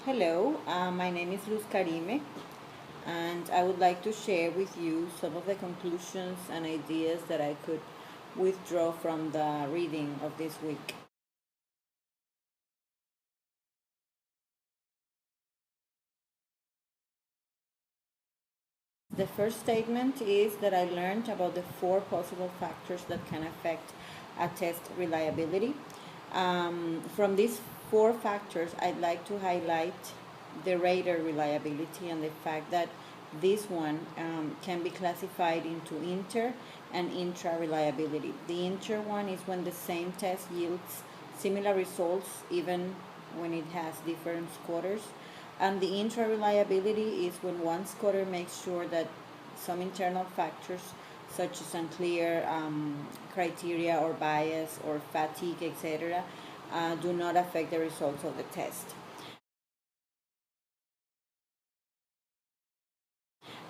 Hello, my name is Luz Karime, and I would like to share with you some of the conclusions and ideas that I could withdraw from the reading of this week. The first statement is that I learned about the four possible factors that can affect a test reliability. From these four factors, I'd like to highlight the radar reliability and the fact that this one can be classified into inter and intra reliability. The inter one is when the same test yields similar results even when it has different scorers. And the intra reliability is when one scorer makes sure that some internal factors such as unclear criteria or bias or fatigue, etc., do not affect the results of the test.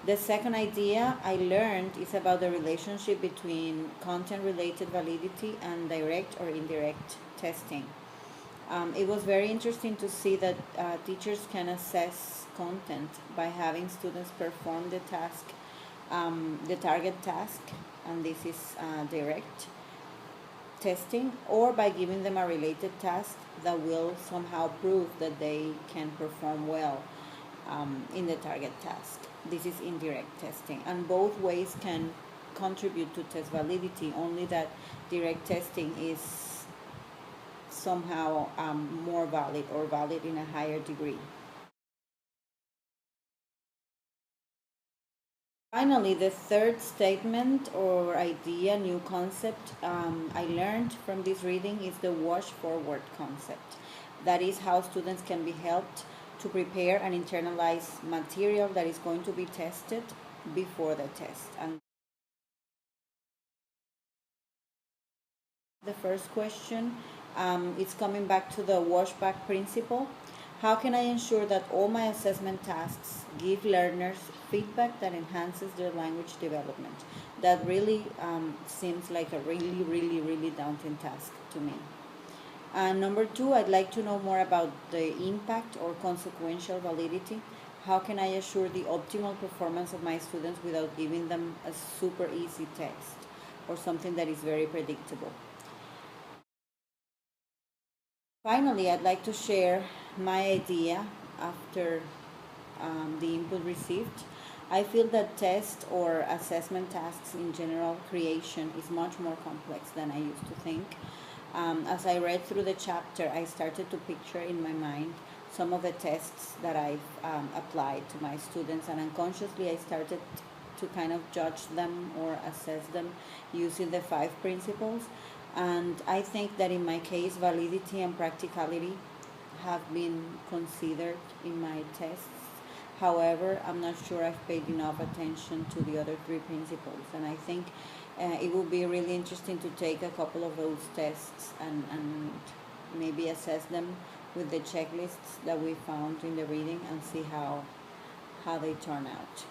The second idea I learned is about the relationship between content related validity and direct or indirect testing. It was very interesting to see that teachers can assess content by having students perform the task, the target task, and this is direct testing, or by giving them a related task that will somehow prove that they can perform well in the target task. This is indirect testing, and both ways can contribute to test validity, only that direct testing is somehow more valid or valid in a higher degree. Finally, the third statement or idea, new concept I learned from this reading is the wash forward concept. That is how students can be helped to prepare and internalize material that is going to be tested before the test. And the first question is coming back to the washback principle. How can I ensure that all my assessment tasks give learners feedback that enhances their language development? That really seems like a really daunting task to me. And number two, I'd like to know more about the impact or consequential validity. How can I assure the optimal performance of my students without giving them a super easy test or something that is very predictable? Finally, I'd like to share my idea after the input received. I feel that test or assessment tasks in general creation is much more complex than I used to think. As I read through the chapter, I started to picture in my mind some of the tests that I've applied to my students, and unconsciously I started to kind of judge them or assess them using the five principles. And I think that in my case, validity and practicality have been considered in my tests. However, I'm not sure I've paid enough attention to the other three principles, and I think it would be really interesting to take a couple of those tests and maybe assess them with the checklists that we found in the reading and see how they turn out.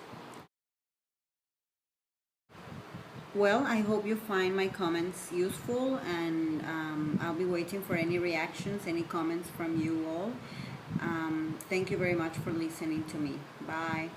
Well, I hope you find my comments useful, and I'll be waiting for any reactions, any comments from you all. Thank you very much for listening to me. Bye.